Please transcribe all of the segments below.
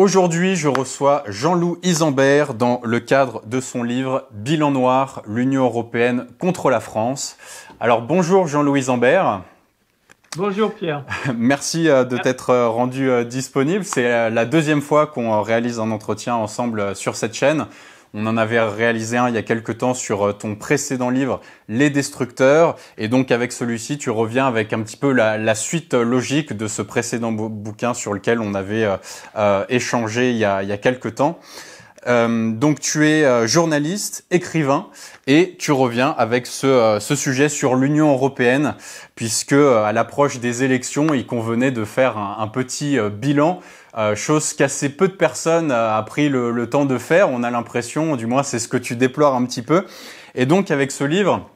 Aujourd'hui, je reçois Jean-Loup Isambert dans le cadre de son livre Bilan noir, l'Union européenne contre la France. Alors bonjour Jean-Loup Isambert. Bonjour Pierre. Merci de t'être rendu disponible. C'est la deuxième fois qu'on réalise un entretien ensemble sur cette chaîne. On en avait réalisé un il y a quelques temps sur ton précédent livre, Les Destructeurs. Et donc avec celui-ci, tu reviens avec un petit peu la suite logique de ce précédent bouquin sur lequel on avait échangé il y a quelques temps. Donc tu es journaliste, écrivain et tu reviens avec ce sujet sur l'Union européenne puisque à l'approche des élections, il convenait de faire un petit bilan, chose qu'assez peu de personnes a pris le temps de faire. On a l'impression, du moins c'est ce que tu déplores un petit peu. Et donc avec ce livre,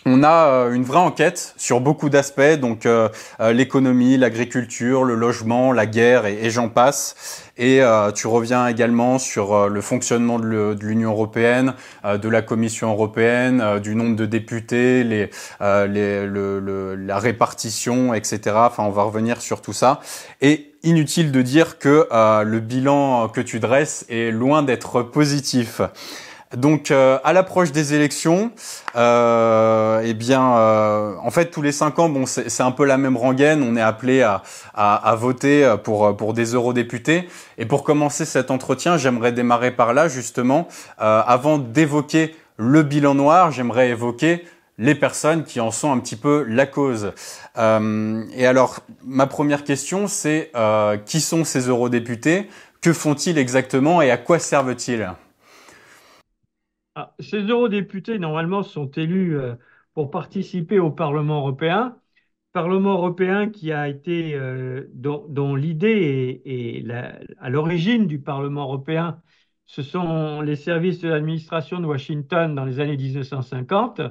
on a une vraie enquête sur beaucoup d'aspects, donc l'économie, l'agriculture, le logement, la guerre et j'en passe. Et tu reviens également sur le fonctionnement de l'Union européenne, de la Commission européenne, du nombre de députés, la répartition, etc. Enfin, on va revenir sur tout ça. Et inutile de dire que le bilan que tu dresses est loin d'être positif. Donc, à l'approche des élections, en fait, tous les 5 ans, bon, c'est un peu la même rengaine. On est appelé à voter pour des eurodéputés. Et pour commencer cet entretien, j'aimerais démarrer par là, justement. Avant d'évoquer le bilan noir, j'aimerais évoquer les personnes qui en sont un petit peu la cause. Et alors, ma première question, c'est qui sont ces eurodéputés? Que font-ils exactement et à quoi servent-ils? Ces eurodéputés, normalement, sont élus pour participer au Parlement européen. Parlement européen qui a été, dont l'idée à l'origine du Parlement européen, ce sont les services de l'administration de Washington dans les années 1950,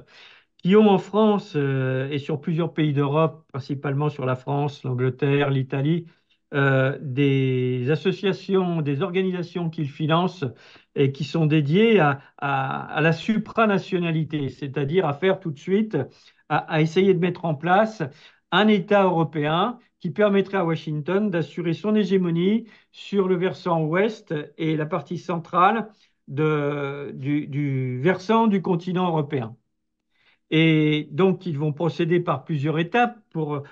qui ont en France et sur plusieurs pays d'Europe, principalement sur la France, l'Angleterre, l'Italie, des associations, des organisations qu'ils financent et qui sont dédiées à la supranationalité, c'est-à-dire à faire tout de suite, à essayer de mettre en place un État européen qui permettrait à Washington d'assurer son hégémonie sur le versant ouest et la partie centrale du versant du continent européen. Et donc, ils vont procéder par plusieurs étapes pour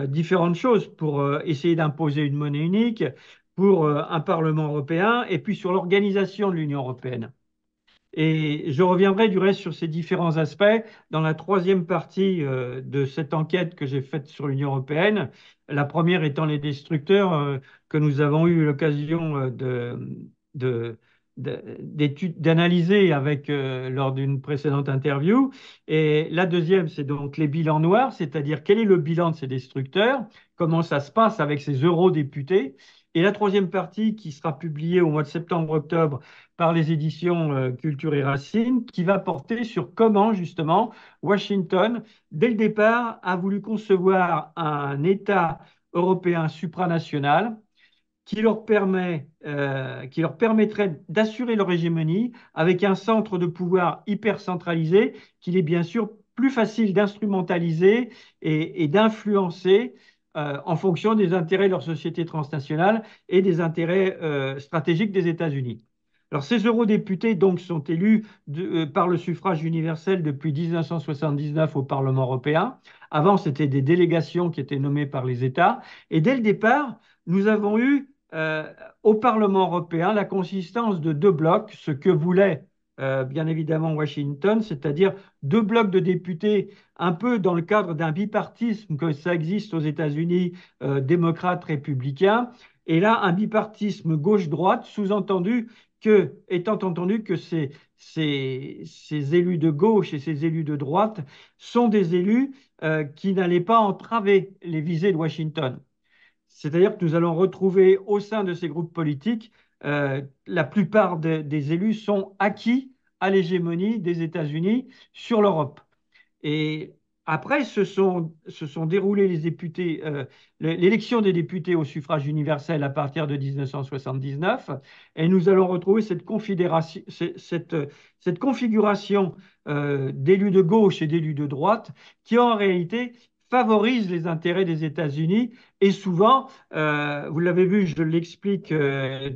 différentes choses, pour essayer d'imposer une monnaie unique, pour un Parlement européen, et puis sur l'organisation de l'Union européenne. Et je reviendrai du reste sur ces différents aspects dans la troisième partie de cette enquête que j'ai faite sur l'Union européenne. La première étant les destructeurs que nous avons eu l'occasion de, d'analyser avec lors d'une précédente interview. Et la deuxième, c'est donc les bilans noirs, c'est-à-dire quel est le bilan de ces destructeurs, comment ça se passe avec ces eurodéputés. Et la troisième partie, qui sera publiée au mois de septembre-octobre par les éditions Culture et Racines, qui va porter sur comment, justement, Washington, dès le départ, a voulu concevoir un État européen supranational qui leur permettrait d'assurer leur hégémonie avec un centre de pouvoir hyper centralisé qu'il est bien sûr plus facile d'instrumentaliser et d'influencer en fonction des intérêts de leur société transnationale et des intérêts stratégiques des États-Unis. Alors, ces eurodéputés donc sont élus par le suffrage universel depuis 1979 au Parlement européen. Avant, c'était des délégations qui étaient nommées par les États. Et dès le départ, nous avons eu au Parlement européen la consistance de deux blocs, ce que voulait bien évidemment Washington, c'est-à-dire deux blocs de députés un peu dans le cadre d'un bipartisme que ça existe aux États-Unis, démocrates, républicains, et là un bipartisme gauche-droite, sous-entendu que, étant entendu que ces élus de gauche et ces élus de droite sont des élus qui n'allaient pas entraver les visées de Washington. C'est-à-dire que nous allons retrouver au sein de ces groupes politiques, la plupart des élus sont acquis à l'hégémonie des États-Unis sur l'Europe. Et après, se sont déroulés les députés, l'élection des députés au suffrage universel à partir de 1979, et nous allons retrouver cette configuration d'élus de gauche et d'élus de droite qui en réalité favorise les intérêts des États-Unis et souvent, vous l'avez vu, je l'explique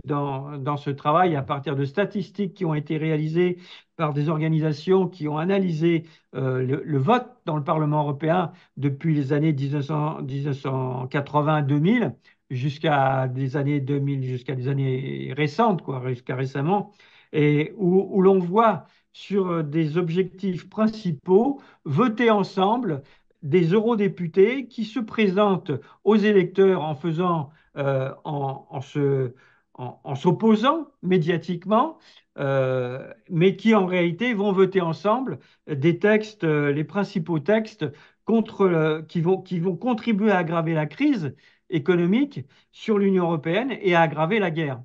dans ce travail à partir de statistiques qui ont été réalisées par des organisations qui ont analysé le vote dans le Parlement européen depuis les années 1980-2000 jusqu'à des années 2000, jusqu'à des années récentes, quoi, jusqu'à récemment, et où l'on voit sur des objectifs principaux voter ensemble des eurodéputés qui se présentent aux électeurs en faisant, en s'opposant médiatiquement, mais qui en réalité vont voter ensemble des textes, les principaux textes qui vont contribuer à aggraver la crise économique sur l'Union européenne et à aggraver la guerre.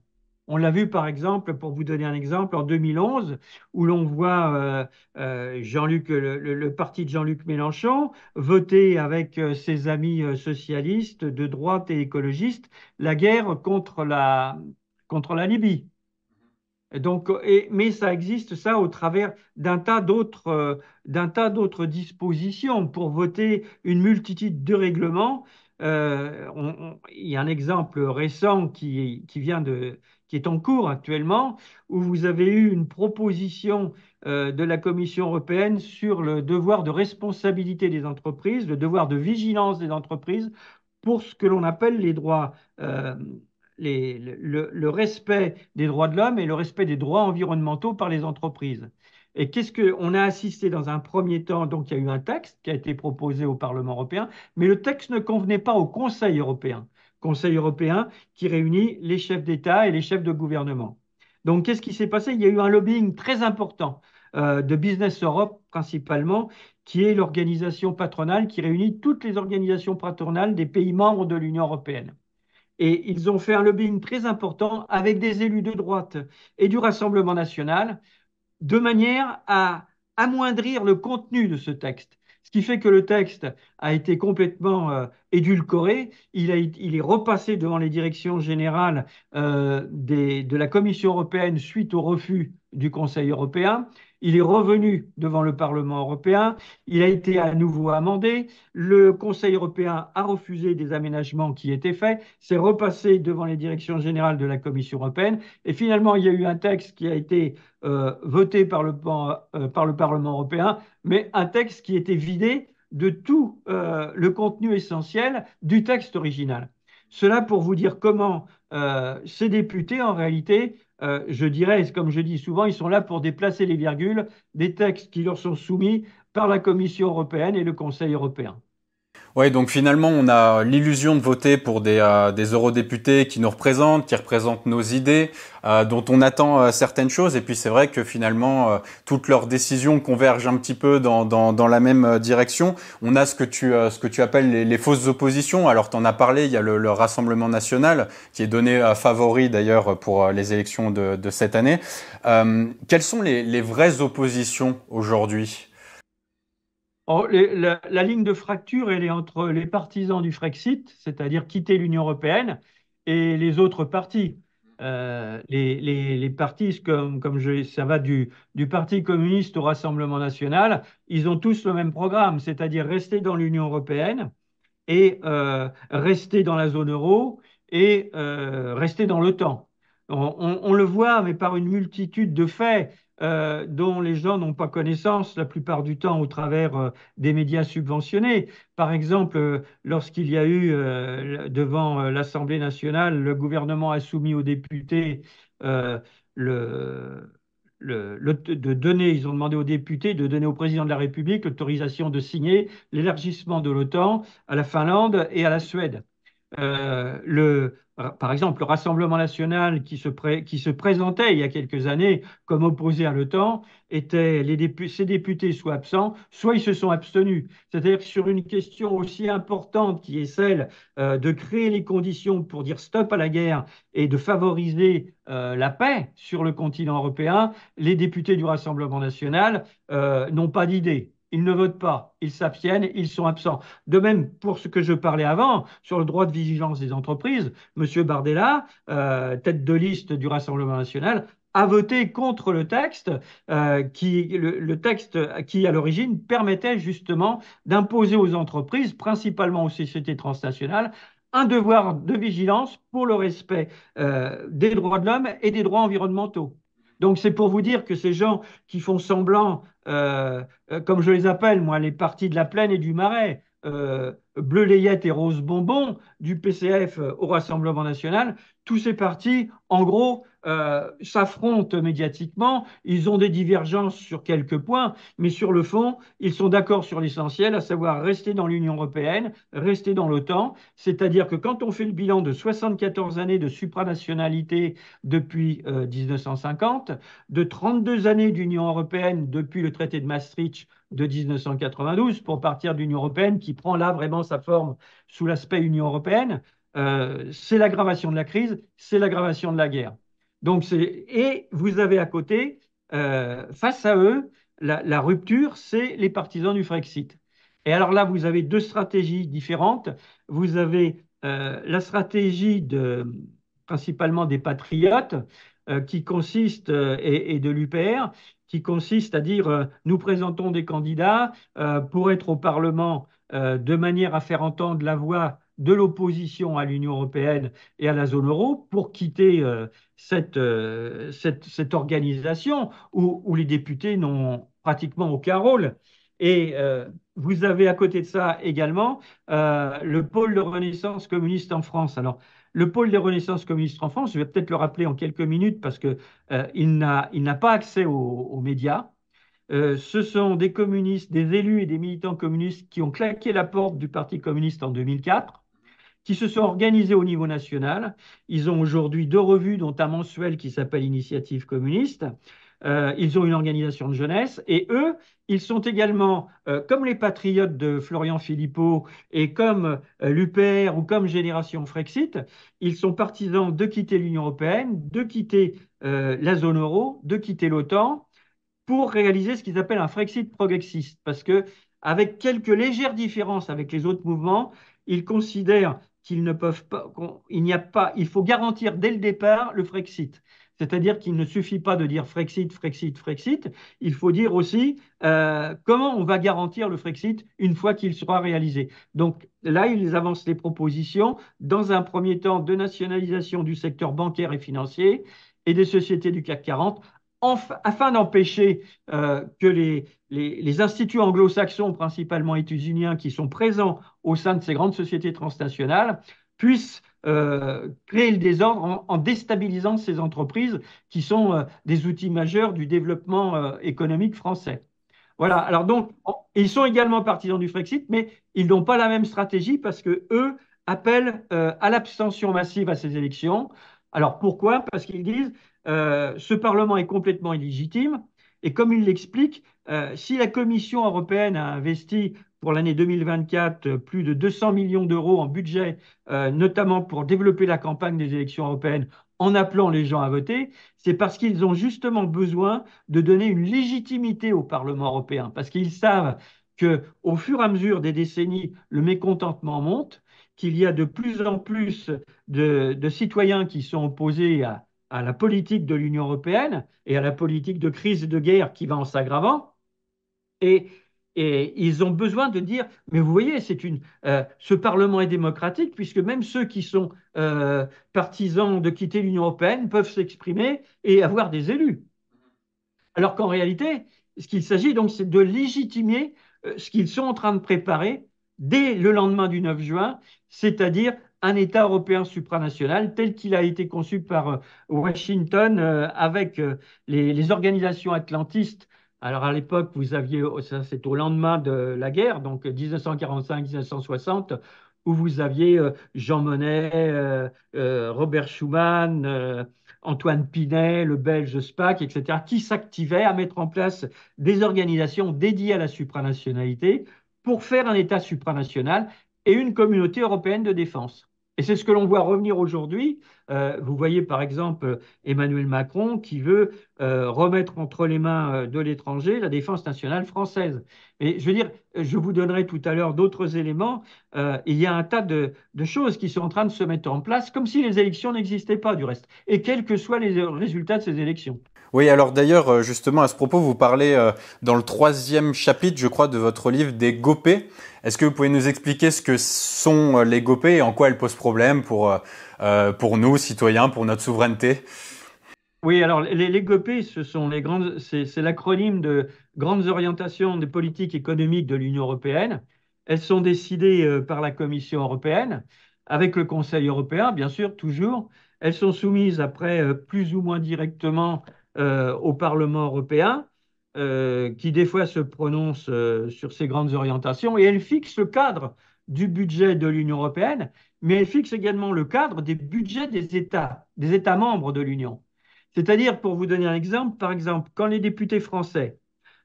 On l'a vu par exemple, pour vous donner un exemple, en 2011, où l'on voit Jean-Luc, le parti de Jean-Luc Mélenchon voter avec ses amis socialistes de droite et écologistes la guerre contre la Libye. Et donc, mais ça existe ça au travers d'un tas d'autres dispositions pour voter une multitude de règlements. Il y a un exemple récent qui est en cours actuellement, où vous avez eu une proposition de la Commission européenne sur le devoir de responsabilité des entreprises, le devoir de vigilance des entreprises pour ce que l'on appelle les droits, le respect des droits de l'homme et le respect des droits environnementaux par les entreprises. Et qu'est-ce qu'on a assisté dans un premier temps? Donc, il y a eu un texte qui a été proposé au Parlement européen, mais le texte ne convenait pas au Conseil européen. Conseil européen qui réunit les chefs d'État et les chefs de gouvernement. Donc, qu'est-ce qui s'est passé? Il y a eu un lobbying très important de Business Europe principalement, qui est l'organisation patronale qui réunit toutes les organisations patronales des pays membres de l'Union européenne. Et ils ont fait un lobbying très important avec des élus de droite et du Rassemblement national, de manière à amoindrir le contenu de ce texte. Ce qui fait que le texte a été complètement édulcoré. Il est repassé devant les directions générales de la Commission européenne suite au refus du Conseil européen. Il est revenu devant le Parlement européen. Il a été à nouveau amendé. Le Conseil européen a refusé des aménagements qui étaient faits. C'est repassé devant les directions générales de la Commission européenne. Et finalement, il y a eu un texte qui a été voté par le Parlement européen, mais un texte qui était vidé de tout le contenu essentiel du texte original. Cela pour vous dire comment ces députés, en réalité, je dirais, comme je dis souvent, ils sont là pour déplacer les virgules des textes qui leur sont soumis par la Commission européenne et le Conseil européen. Ouais, donc finalement, on a l'illusion de voter pour des eurodéputés qui nous représentent, qui représentent nos idées, dont on attend certaines choses. Et puis c'est vrai que finalement, toutes leurs décisions convergent un petit peu dans la même direction. On a ce que tu appelles les fausses oppositions. Alors tu en as parlé, il y a le Rassemblement national qui est donné favori d'ailleurs pour les élections de cette année. Quelles sont les vraies oppositions aujourd'hui? La ligne de fracture, elle est entre les partisans du Frexit, c'est-à-dire quitter l'Union européenne, et les autres partis. Les partis, ça va du Parti communiste au Rassemblement national, ils ont tous le même programme, c'est-à-dire rester dans l'Union européenne et rester dans la zone euro et rester dans l'OTAN. On le voit, mais par une multitude de faits dont les gens n'ont pas connaissance la plupart du temps au travers des médias subventionnés. Par exemple, lorsqu'il y a eu devant l'Assemblée nationale, le gouvernement a soumis aux députés le, de donner, ils ont demandé aux députés de donner au président de la République l'autorisation de signer l'élargissement de l'OTAN à la Finlande et à la Suède. Par exemple, le Rassemblement national qui se présentait il y a quelques années comme opposé à l'OTAN, ces députés soit absents, soit ils se sont abstenus. C'est-à-dire que sur une question aussi importante qui est celle de créer les conditions pour dire stop à la guerre et de favoriser la paix sur le continent européen, les députés du Rassemblement national n'ont pas d'idée. ils ne votent pas, ils s'abstiennent, ils sont absents. De même, pour ce que je parlais avant, sur le droit de vigilance des entreprises, M. Bardella, tête de liste du Rassemblement national, a voté contre le texte, le texte qui, à l'origine, permettait justement d'imposer aux entreprises, principalement aux sociétés transnationales, un devoir de vigilance pour le respect des droits de l'homme et des droits environnementaux. Donc c'est pour vous dire que ces gens qui font semblant, comme je les appelle, moi, les partis de la plaine et du marais, bleu layette et rose bonbon, du PCF au Rassemblement national, tous ces partis, en gros, s'affrontent médiatiquement, ils ont des divergences sur quelques points, mais sur le fond, ils sont d'accord sur l'essentiel, à savoir rester dans l'Union européenne, rester dans l'OTAN, c'est-à-dire que quand on fait le bilan de 74 années de supranationalité depuis 1950, de 32 années d'Union européenne depuis le traité de Maastricht de 1992, pour partir d'Union européenne qui prend là vraiment sa forme sous l'aspect Union européenne, c'est l'aggravation de la crise, c'est l'aggravation de la guerre. Et vous avez à côté, face à eux, la rupture, c'est les partisans du Frexit. Et alors là, vous avez deux stratégies différentes. Vous avez la stratégie principalement des patriotes, qui consiste, et de l'UPR, qui consiste à dire nous présentons des candidats pour être au Parlement de manière à faire entendre la voix de l'opposition à l'Union européenne et à la zone euro pour quitter cette organisation où les députés n'ont pratiquement aucun rôle. Et vous avez à côté de ça également le pôle de Renaissance communiste en France. Alors, le pôle de Renaissance communiste en France, je vais peut-être le rappeler en quelques minutes parce que il n'a pas accès aux médias. Ce sont des communistes, des élus et des militants communistes qui ont claqué la porte du Parti communiste en 2004, qui se sont organisés au niveau national. Ils ont aujourd'hui deux revues, dont un mensuel qui s'appelle Initiative communiste. Ils ont une organisation de jeunesse et eux, ils sont également, comme les patriotes de Florian Philippot et comme l'UPR ou comme Génération Frexit, ils sont partisans de quitter l'Union européenne, de quitter la zone euro, de quitter l'OTAN pour réaliser ce qu'ils appellent un Frexit progressiste. Parce que, avec quelques légères différences avec les autres mouvements, ils considèrent qu'ils ne peuvent pas, il n'y a pas, il faut garantir dès le départ le Frexit. C'est-à-dire qu'il ne suffit pas de dire Frexit, Frexit, Frexit. Il faut dire aussi comment on va garantir le Frexit une fois qu'il sera réalisé. Donc là, ils avancent les propositions, dans un premier temps, de nationalisation du secteur bancaire et financier et des sociétés du CAC 40, afin d'empêcher que les instituts anglo-saxons, principalement états-uniens, qui sont présents au sein de ces grandes sociétés transnationales, puissent créer le désordre en déstabilisant ces entreprises qui sont des outils majeurs du développement économique français. Voilà. Alors donc, ils sont également partisans du Frexit, mais ils n'ont pas la même stratégie parce que eux appellent à l'abstention massive à ces élections. Alors pourquoi? Parce qu'ils disent ce Parlement est complètement illégitime et comme ils l'expliquent, si la Commission européenne a investi pour l'année 2024 plus de 200 millions d'euros en budget, notamment pour développer la campagne des élections européennes en appelant les gens à voter, c'est parce qu'ils ont justement besoin de donner une légitimité au Parlement européen, parce qu'ils savent qu'au fur et à mesure des décennies, le mécontentement monte, qu'il y a de plus en plus de citoyens qui sont opposés à la politique de l'Union européenne et à la politique de crise et de guerre qui va en s'aggravant. Et, et ils ont besoin de dire, mais vous voyez, ce Parlement est démocratique puisque même ceux qui sont partisans de quitter l'Union européenne peuvent s'exprimer et avoir des élus. Alors qu'en réalité, ce qu'il s'agit donc, c'est de légitimer ce qu'ils sont en train de préparer dès le lendemain du 9 juin, c'est-à-dire un État européen supranational tel qu'il a été conçu par Washington avec les organisations atlantistes. Alors à l'époque, vous aviez, ça c'est au lendemain de la guerre, donc 1945-1960, où vous aviez Jean Monnet, Robert Schuman, Antoine Pinet, le Belge SPAC, etc., qui s'activaient à mettre en place des organisations dédiées à la supranationalité pour faire un État supranational et une communauté européenne de défense. Et c'est ce que l'on voit revenir aujourd'hui. Vous voyez par exemple Emmanuel Macron qui veut remettre entre les mains de l'étranger la défense nationale française. Et je veux dire, je vous donnerai tout à l'heure d'autres éléments. Il y a un tas de choses qui sont en train de se mettre en place, comme si les élections n'existaient pas du reste, et quels que soient les résultats de ces élections. Oui, alors d'ailleurs, justement, à ce propos, vous parlez dans le troisième chapitre, je crois, de votre livre des GOPÉ. Est-ce que vous pouvez nous expliquer ce que sont les GOPÉ et en quoi elles posent problème pour nous, citoyens, pour notre souveraineté? Oui, alors les GOPÉ, c'est l'acronyme de Grandes orientations des politiques économiques de l'Union européenne. Elles sont décidées par la Commission européenne, avec le Conseil européen, bien sûr, toujours. Elles sont soumises après plus ou moins directement au Parlement européen, qui des fois se prononce sur ces grandes orientations, et elles fixent le cadre du budget de l'Union européenne, mais elles fixent également le cadre des budgets des États membres de l'Union. C'est-à-dire, pour vous donner un exemple, par exemple, quand les députés français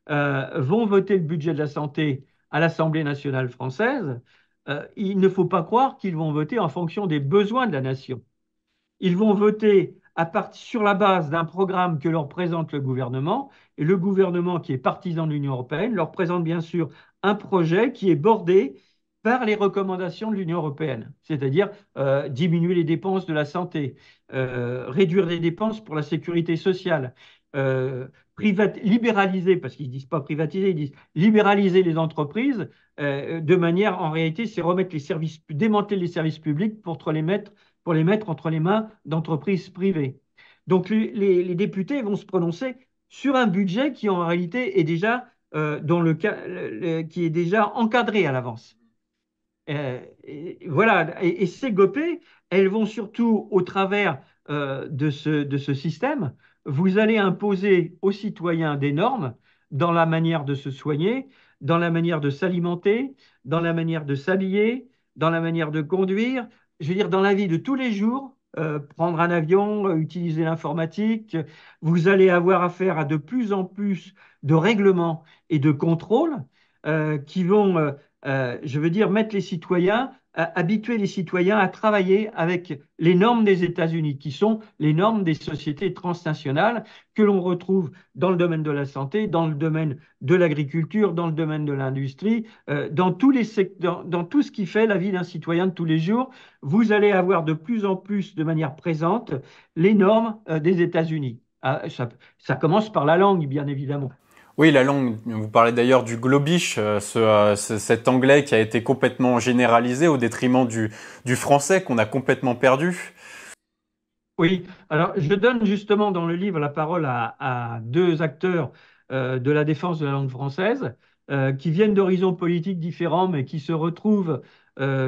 vont voter le budget de la santé à l'Assemblée nationale française, il ne faut pas croire qu'ils vont voter en fonction des besoins de la nation. Ils vont voter sur la base d'un programme que leur présente le gouvernement, et le gouvernement qui est partisan de l'Union européenne leur présente bien sûr un projet qui est bordé par les recommandations de l'Union européenne, c'est-à-dire diminuer les dépenses de la santé, réduire les dépenses pour la sécurité sociale, libéraliser, parce qu'ils ne disent pas privatiser, ils disent libéraliser les entreprises, de manière, en réalité, c'est remettre les services, démanteler les services publics pour les mettre entre les mains d'entreprises privées. Donc les députés vont se prononcer sur un budget qui en réalité est déjà, qui est déjà encadré à l'avance. Voilà, et ces GOPÉ, elles vont surtout au travers de ce système, vous allez imposer aux citoyens des normes dans la manière de se soigner, dans la manière de s'alimenter, dans la manière de s'habiller, dans la manière de conduire, je veux dire dans la vie de tous les jours, prendre un avion, utiliser l'informatique, vous allez avoir affaire à de plus en plus de règlements et de contrôles qui vont je veux dire, mettre les citoyens, habituer les citoyens à travailler avec les normes des États-Unis, qui sont les normes des sociétés transnationales que l'on retrouve dans le domaine de la santé, dans le domaine de l'agriculture, dans le domaine de l'industrie, dans tous les secteurs, dans tout ce qui fait la vie d'un citoyen de tous les jours. Vous allez avoir de plus en plus, de manière présente, les normes des États-Unis. Ça commence par la langue, bien évidemment. Oui, la langue, vous parlez d'ailleurs du globish, cet anglais qui a été complètement généralisé au détriment du français qu'on a complètement perdu. Oui, alors je donne justement dans le livre la parole à deux acteurs de la défense de la langue française qui viennent d'horizons politiques différents mais qui se retrouvent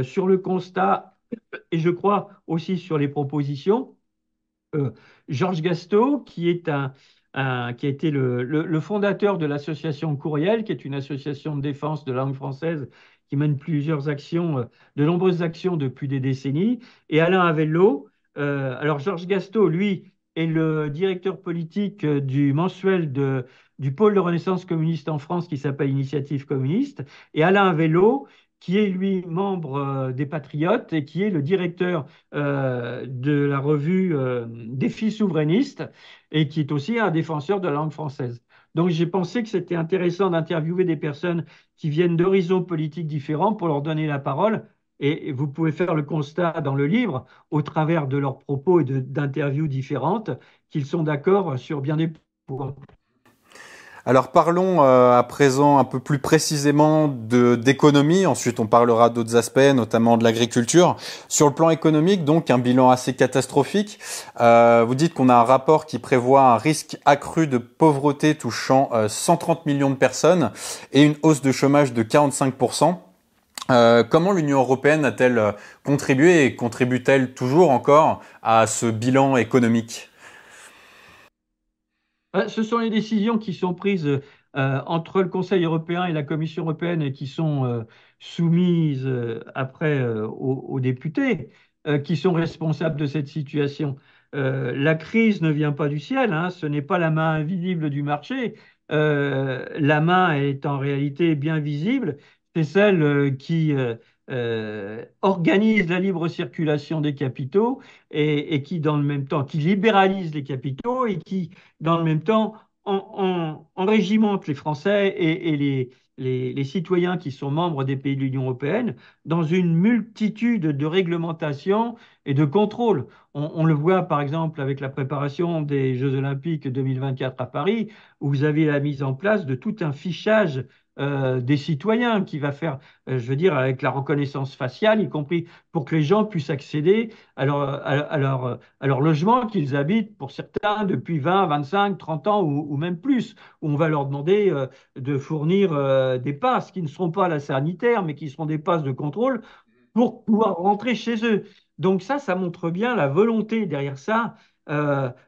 sur le constat et je crois aussi sur les propositions. Euh, Georges Gastaud, qui a été le fondateur de l'association Courriel, qui est une association de défense de la langue française qui mène plusieurs actions, de nombreuses actions depuis des décennies, et Alain Avello. Alors Georges Gastaud, lui, est le directeur politique du mensuel du pôle de renaissance communiste en France qui s'appelle Initiative communiste, et Alain Avello, qui est lui membre des Patriotes et qui est le directeur de la revue Défis souverainistes et qui est aussi un défenseur de la langue française. Donc j'ai pensé que c'était intéressant d'interviewer des personnes qui viennent d'horizons politiques différents pour leur donner la parole. Et vous pouvez faire le constat dans le livre, au travers de leurs propos et d'interviews différentes, qu'ils sont d'accord sur bien des points. Alors parlons à présent un peu plus précisément d'économie. Ensuite, on parlera d'autres aspects, notamment de l'agriculture. Sur le plan économique, donc, un bilan assez catastrophique. Vous dites qu'on a un rapport qui prévoit un risque accru de pauvreté touchant 130 millions de personnes et une hausse de chômage de 45%. Comment l'Union européenne a-t-elle contribué et contribue-t-elle toujours encore à ce bilan économique? Ce sont les décisions qui sont prises entre le Conseil européen et la Commission européenne et qui sont soumises après aux députés qui sont responsables de cette situation. La crise ne vient pas du ciel, hein, ce n'est pas la main invisible du marché. La main est en réalité bien visible. C'est celle organise la libre circulation des capitaux et qui, dans le même temps, qui libéralise les capitaux et qui, dans le même temps, enrégimente les Français et les citoyens qui sont membres des pays de l'Union européenne dans une multitude de réglementations et de contrôles. On le voit par exemple avec la préparation des Jeux Olympiques 2024 à Paris, où vous avez la mise en place de tout un fichage des citoyens qui va faire, je veux dire, avec la reconnaissance faciale, y compris pour que les gens puissent accéder à leur logement qu'ils habitent, pour certains, depuis 20, 25, 30 ans ou même plus, où on va leur demander de fournir des passes qui ne seront pas la sanitaire, mais qui seront des passes de contrôle pour pouvoir rentrer chez eux. Donc ça montre bien la volonté derrière ça.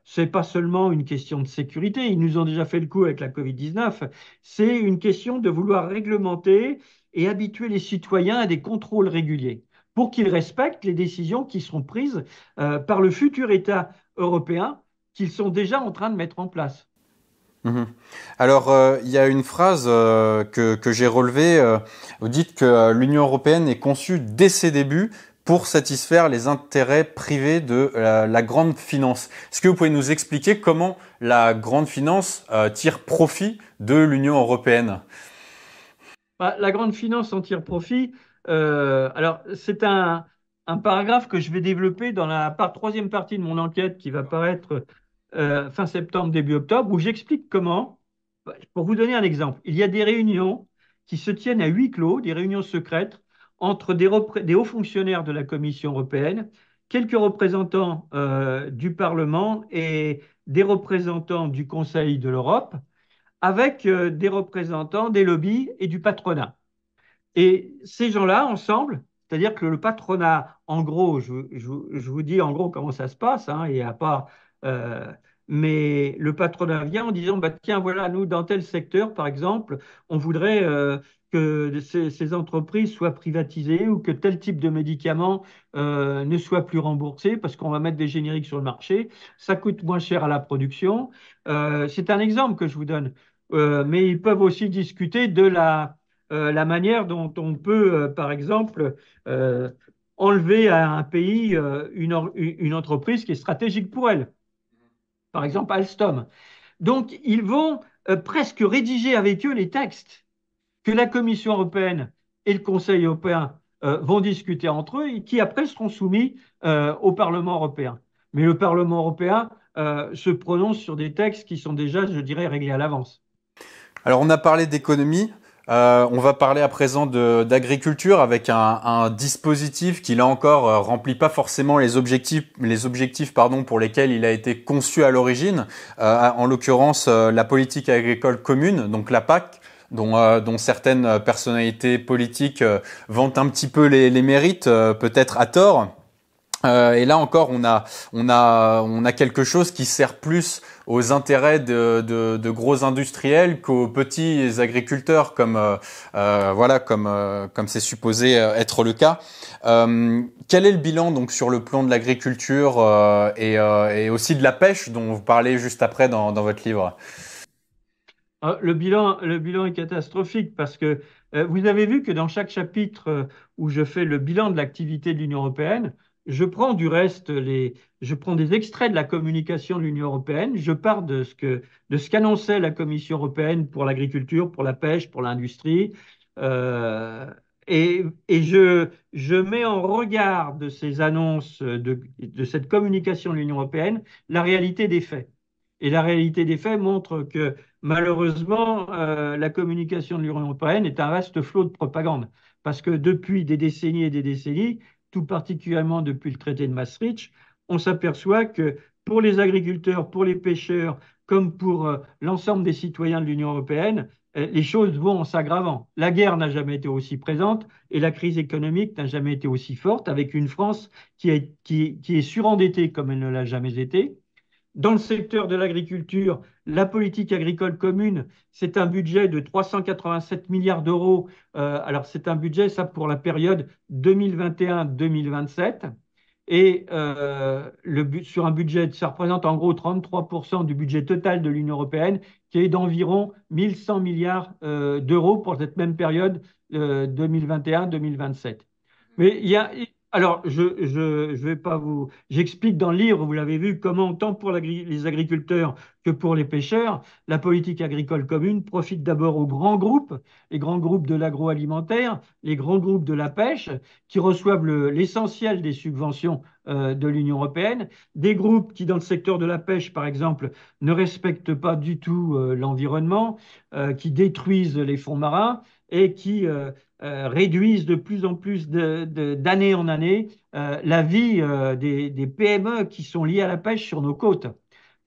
C'est pas seulement une question de sécurité, ils nous ont déjà fait le coup avec la Covid-19, c'est une question de vouloir réglementer et habituer les citoyens à des contrôles réguliers pour qu'ils respectent les décisions qui seront prises par le futur État européen qu'ils sont déjà en train de mettre en place. Mhm. Alors, il y a une phrase que j'ai relevée. Vous dites que l'Union européenne est conçue dès ses débuts pour satisfaire les intérêts privés de la grande finance. Est-ce que vous pouvez nous expliquer comment la grande finance tire profit de l'Union européenne? Bah, la grande finance en tire profit. Alors, c'est un paragraphe que je vais développer dans troisième partie de mon enquête qui va paraître fin septembre, début octobre, où j'explique comment, pour vous donner un exemple, il y a des réunions qui se tiennent à huis clos, des réunions secrètes, entre des hauts fonctionnaires de la Commission européenne, quelques représentants du Parlement et des représentants du Conseil de l'Europe avec des représentants des lobbies et du patronat. Et ces gens-là, ensemble, c'est-à-dire que le patronat, en gros, je vous dis en gros comment ça se passe, hein, et à part, euh, mais le patronat vient en disant, bah, tiens, voilà, nous, dans tel secteur, par exemple, on voudrait que ces entreprises soient privatisées ou que tel type de médicament ne soit plus remboursé parce qu'on va mettre des génériques sur le marché, ça coûte moins cher à la production. C'est un exemple que je vous donne. Mais ils peuvent aussi discuter de la manière dont on peut, par exemple, euh, enlever à un pays une entreprise qui est stratégique pour elle, par exemple Alstom. Donc, ils vont presque rédiger avec eux les textes que la Commission européenne et le Conseil européen vont discuter entre eux et qui après seront soumis au Parlement européen. Mais le Parlement européen se prononce sur des textes qui sont déjà, je dirais, réglés à l'avance. Alors, on a parlé d'économie. On va parler à présent d'agriculture avec un dispositif qui, là encore, remplit pas forcément les objectifs pardon, pour lesquels il a été conçu à l'origine. En l'occurrence, la politique agricole commune, donc la PAC, dont certaines personnalités politiques vantent un petit peu les mérites, peut-être à tort. Et là encore, on a quelque chose qui sert plus aux intérêts de gros industriels qu'aux petits agriculteurs, comme c'est supposé être le cas. Quel est le bilan donc sur le plan de l'agriculture et aussi de la pêche dont vous parlez juste après dans votre livre? Le bilan est catastrophique parce que vous avez vu que dans chaque chapitre où je fais le bilan de l'activité de l'Union européenne, je prends des extraits de la communication de l'Union européenne, je pars de ce qu'annonçait la Commission européenne pour l'agriculture, pour la pêche, pour l'industrie, euh, je mets en regard de ces annonces, de cette communication de l'Union européenne, la réalité des faits. Et la réalité des faits montre que malheureusement, la communication de l'Union européenne est un vaste flot de propagande. Parce que depuis des décennies et des décennies, tout particulièrement depuis le traité de Maastricht, on s'aperçoit que pour les agriculteurs, pour les pêcheurs, comme pour l'ensemble des citoyens de l'Union européenne, les choses vont en s'aggravant. La guerre n'a jamais été aussi présente et la crise économique n'a jamais été aussi forte, avec une France qui est surendettée comme elle ne l'a jamais été. Dans le secteur de l'agriculture, la politique agricole commune, c'est un budget de 387 milliards d'euros. Alors, c'est un budget, ça, pour la période 2021-2027. Et sur un budget, ça représente en gros 33% du budget total de l'Union européenne, qui est d'environ 1100 milliards d'euros pour cette même période 2021-2027. Mais il y a, alors, je vais pas vous, j'explique dans le livre, vous l'avez vu, comment tant pour les agriculteurs que pour les pêcheurs, la politique agricole commune profite d'abord aux grands groupes, les grands groupes de l'agroalimentaire, les grands groupes de la pêche, qui reçoivent l'essentiel des subventions de l'Union européenne, des groupes qui, dans le secteur de la pêche, par exemple, ne respectent pas du tout l'environnement, qui détruisent les fonds marins et qui réduisent de plus en plus d'année en année la vie des PME qui sont liées à la pêche sur nos côtes.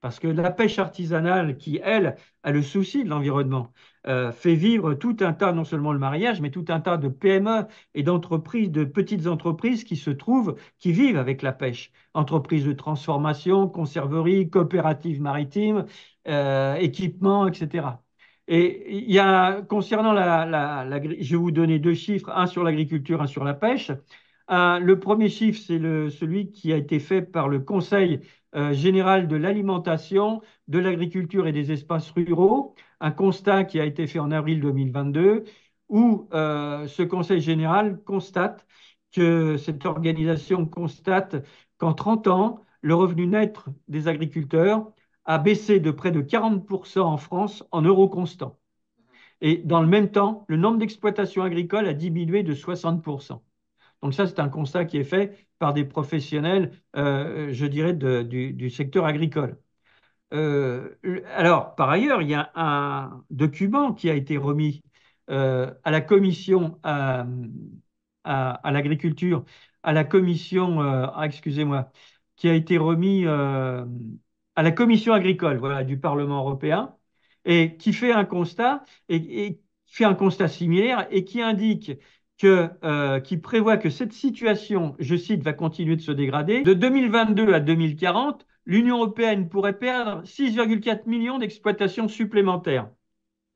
Parce que la pêche artisanale, qui, elle, a le souci de l'environnement, fait vivre tout un tas, non seulement le mariage, mais tout un tas de PME et d'entreprises, de petites entreprises qui se trouvent, qui vivent avec la pêche. Entreprises de transformation, conserverie, coopératives maritimes, équipements, etc. Et il y a, concernant je vais vous donner deux chiffres, un sur l'agriculture, un sur la pêche. Le premier chiffre, c'est celui qui a été fait par le Conseil général de l'alimentation, de l'agriculture et des espaces ruraux, un constat qui a été fait en avril 2022, où ce Conseil général constate que cette organisation constate qu'en 30 ans, le revenu net des agriculteurs a baissé de près de 40% en France en euros constants. Et dans le même temps, le nombre d'exploitations agricoles a diminué de 60%. Donc ça, c'est un constat qui est fait par des professionnels, je dirais, du secteur agricole. Alors, par ailleurs, il y a un document qui a été remis à la commission à l'agriculture, à la commission, excusez-moi, qui a été remis à la commission agricole, voilà, du Parlement européen, et qui fait un constat et fait un constat similaire et qui indique qui prévoit que cette situation, je cite, va continuer de se dégrader. De 2022 à 2040, l'Union européenne pourrait perdre 6,4 millions d'exploitations supplémentaires,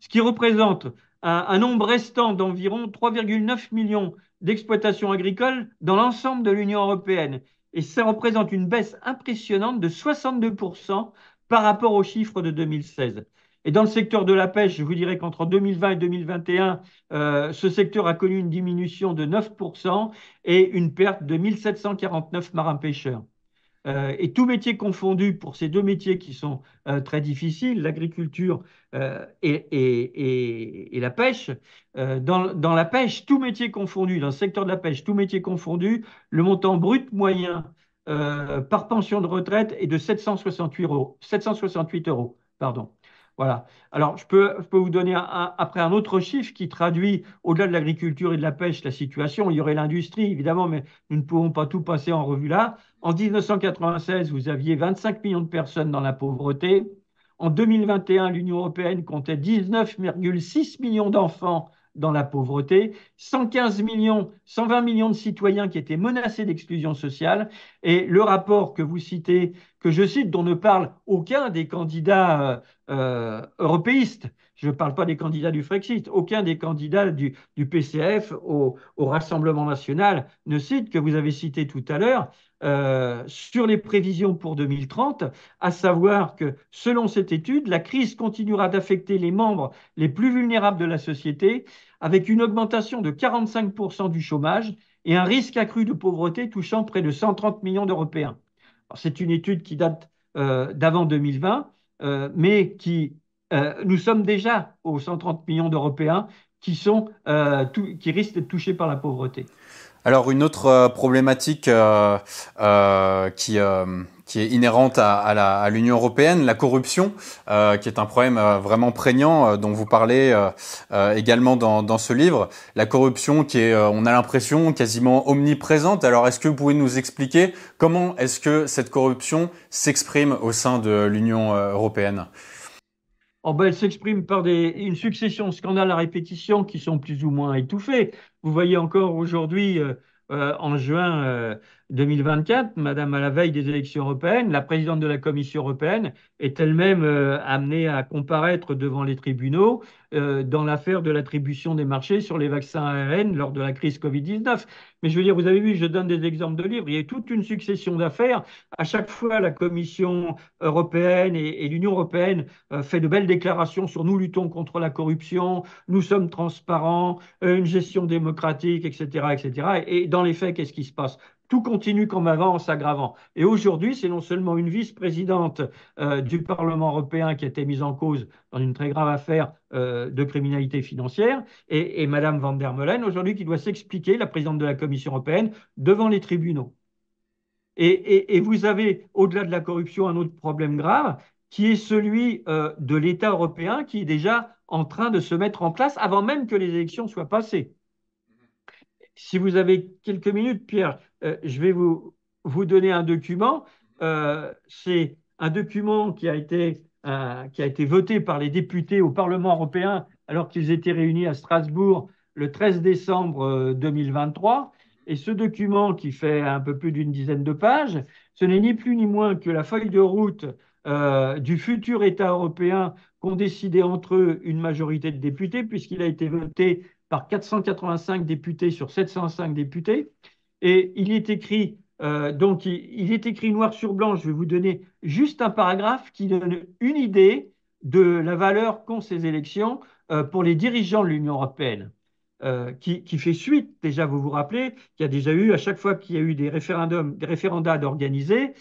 ce qui représente un nombre restant d'environ 3,9 millions d'exploitations agricoles dans l'ensemble de l'Union européenne. Et ça représente une baisse impressionnante de 62% par rapport aux chiffres de 2016. Et dans le secteur de la pêche, je vous dirais qu'entre 2020 et 2021, ce secteur a connu une diminution de 9% et une perte de 1749 marins-pêcheurs. Et tout métier confondu pour ces deux métiers qui sont très difficiles, l'agriculture et la pêche, dans la pêche, tout métier confondu, dans le secteur de la pêche, tout métier confondu, le montant brut moyen par pension de retraite est de 768 euros. 768 euros, pardon. Voilà. Alors, je peux vous donner après un autre chiffre qui traduit, au-delà de l'agriculture et de la pêche, la situation. Il y aurait l'industrie, évidemment, mais nous ne pouvons pas tout passer en revue là. En 1996, vous aviez 25 millions de personnes dans la pauvreté. En 2021, l'Union européenne comptait 19,6 millions d'enfants dans la pauvreté, 115 millions, 120 millions de citoyens qui étaient menacés d'exclusion sociale. Et le rapport que vous citez, que je cite, dont ne parle aucun des candidats européistes, je ne parle pas des candidats du Frexit, aucun des candidats du PCF au Rassemblement national ne cite, que vous avez cité tout à l'heure, sur les prévisions pour 2030, à savoir que selon cette étude, la crise continuera d'affecter les membres les plus vulnérables de la société, avec une augmentation de 45% du chômage et un risque accru de pauvreté touchant près de 130 millions d'Européens. C'est une étude qui date d'avant 2020, mais nous sommes déjà aux 130 millions d'Européens qui risquent d'être touchés par la pauvreté. Alors une autre problématique qui est inhérente à l'Union européenne, la corruption, qui est un problème vraiment prégnant dont vous parlez également dans ce livre. La corruption qui est, on a l'impression, quasiment omniprésente. Alors est-ce que vous pouvez nous expliquer comment est-ce que cette corruption s'exprime au sein de l'Union européenne ? Oh ben, elle s'exprime par une succession de scandales à répétition qui sont plus ou moins étouffés. Vous voyez encore aujourd'hui, en juin 2024, Madame, à la veille des élections européennes, la présidente de la Commission européenne est elle-même amenée à comparaître devant les tribunaux dans l'affaire de l'attribution des marchés sur les vaccins ARN lors de la crise Covid-19. Mais je veux dire, vous avez vu, je donne des exemples de livres, il y a toute une succession d'affaires. À chaque fois, la Commission européenne et l'Union européenne fait de belles déclarations sur nous luttons contre la corruption, nous sommes transparents, une gestion démocratique, etc., etc. Et dans les faits, qu'est-ce qui se passe? Tout continue comme avant en s'aggravant. Et aujourd'hui, c'est non seulement une vice-présidente du Parlement européen qui a été mise en cause dans une très grave affaire de criminalité financière, et Madame van der Meulen, aujourd'hui, qui doit s'expliquer, la présidente de la Commission européenne, devant les tribunaux. Et vous avez, au-delà de la corruption, un autre problème grave, qui est celui de l'État européen, qui est déjà en train de se mettre en place avant même que les élections soient passées. Si vous avez quelques minutes, Pierre, je vais vous donner un document. C'est un document qui a été voté par les députés au Parlement européen alors qu'ils étaient réunis à Strasbourg le 13 décembre 2023. Et ce document, qui fait un peu plus d'une dizaine de pages, ce n'est ni plus ni moins que la feuille de route du futur État européen qu'ont décidé entre eux une majorité de députés, puisqu'il a été voté par 485 députés sur 705 députés. Et il est écrit, il est écrit noir sur blanc, je vais vous donner juste un paragraphe qui donne une idée de la valeur qu'ont ces élections pour les dirigeants de l'Union européenne. Qui fait suite, déjà vous vous rappelez, qu'il y a déjà eu, à chaque fois qu'il y a eu des référendums, des référendats d'organiser,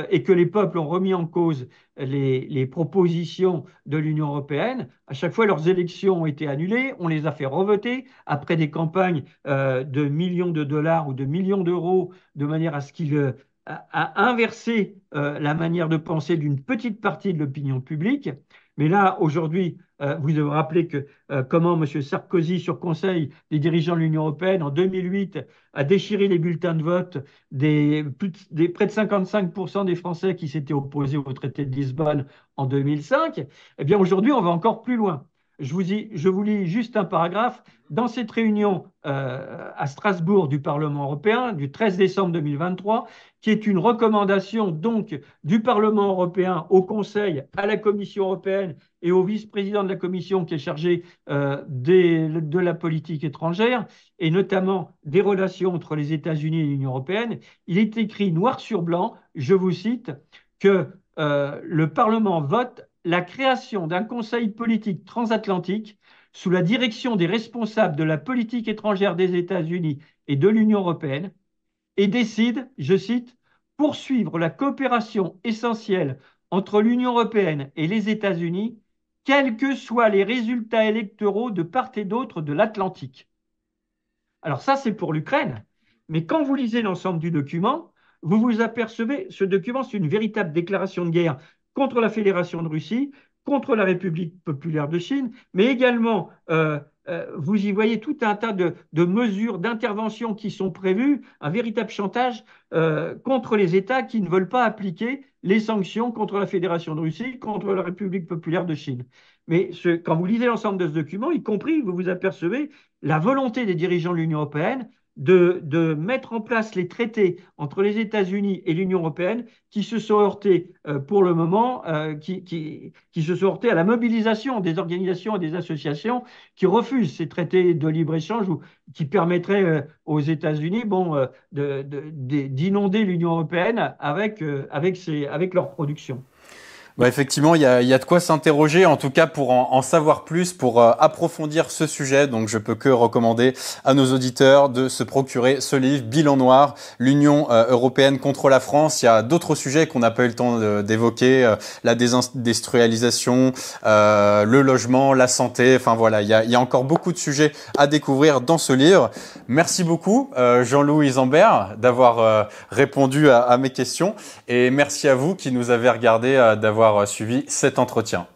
et que les peuples ont remis en cause les propositions de l'Union européenne, à chaque fois leurs élections ont été annulées, on les a fait revoter après des campagnes de millions de dollars ou de millions d'euros, de manière à ce qu'ils à inverser la manière de penser d'une petite partie de l'opinion publique. Mais là, aujourd'hui, vous devez vous rappeler que comment M. Sarkozy, sur conseil des dirigeants de l'Union européenne, en 2008, a déchiré les bulletins de vote près de 55% des Français qui s'étaient opposés au traité de Lisbonne en 2005. Eh bien, aujourd'hui, on va encore plus loin. Je vous lis juste un paragraphe. Dans cette réunion à Strasbourg du Parlement européen du 13 décembre 2023, qui est une recommandation donc du Parlement européen au Conseil, à la Commission européenne et au vice-président de la Commission qui est chargé de la politique étrangère et notamment des relations entre les États-Unis et l'Union européenne, il est écrit noir sur blanc, je vous cite, que le Parlement vote la création d'un conseil politique transatlantique sous la direction des responsables de la politique étrangère des États-Unis et de l'Union européenne et décide, je cite, poursuivre la coopération essentielle entre l'Union européenne et les États-Unis, quels que soient les résultats électoraux de part et d'autre de l'Atlantique. Alors ça, c'est pour l'Ukraine. Mais quand vous lisez l'ensemble du document, vous vous apercevez, ce document, c'est une véritable déclaration de guerre contre la Fédération de Russie, contre la République populaire de Chine, mais également, vous y voyez tout un tas de mesures d'intervention qui sont prévues, un véritable chantage contre les États qui ne veulent pas appliquer les sanctions contre la Fédération de Russie, contre la République populaire de Chine. Mais quand vous lisez l'ensemble de ce document, y compris, vous vous apercevez la volonté des dirigeants de l'Union européenne de mettre en place les traités entre les États-Unis et l'Union européenne qui se sont heurtés pour le moment, qui se sont heurtés à la mobilisation des organisations et des associations qui refusent ces traités de libre-échange ou qui permettraient aux États-Unis d'inonder l'Union européenne avec leur production. Bah effectivement, il y a de quoi s'interroger, en tout cas pour en savoir plus, pour approfondir ce sujet. Donc, je peux que recommander à nos auditeurs de se procurer ce livre, Bilan noir, l'Union européenne contre la France. Il y a d'autres sujets qu'on n'a pas eu le temps d'évoquer, la désindustrialisation, le logement, la santé. Enfin voilà, il y a encore beaucoup de sujets à découvrir dans ce livre. Merci beaucoup, Jean-Louis Isenberg, d'avoir répondu à mes questions. Et merci à vous qui nous avez regardé, d'avoir suivi cet entretien.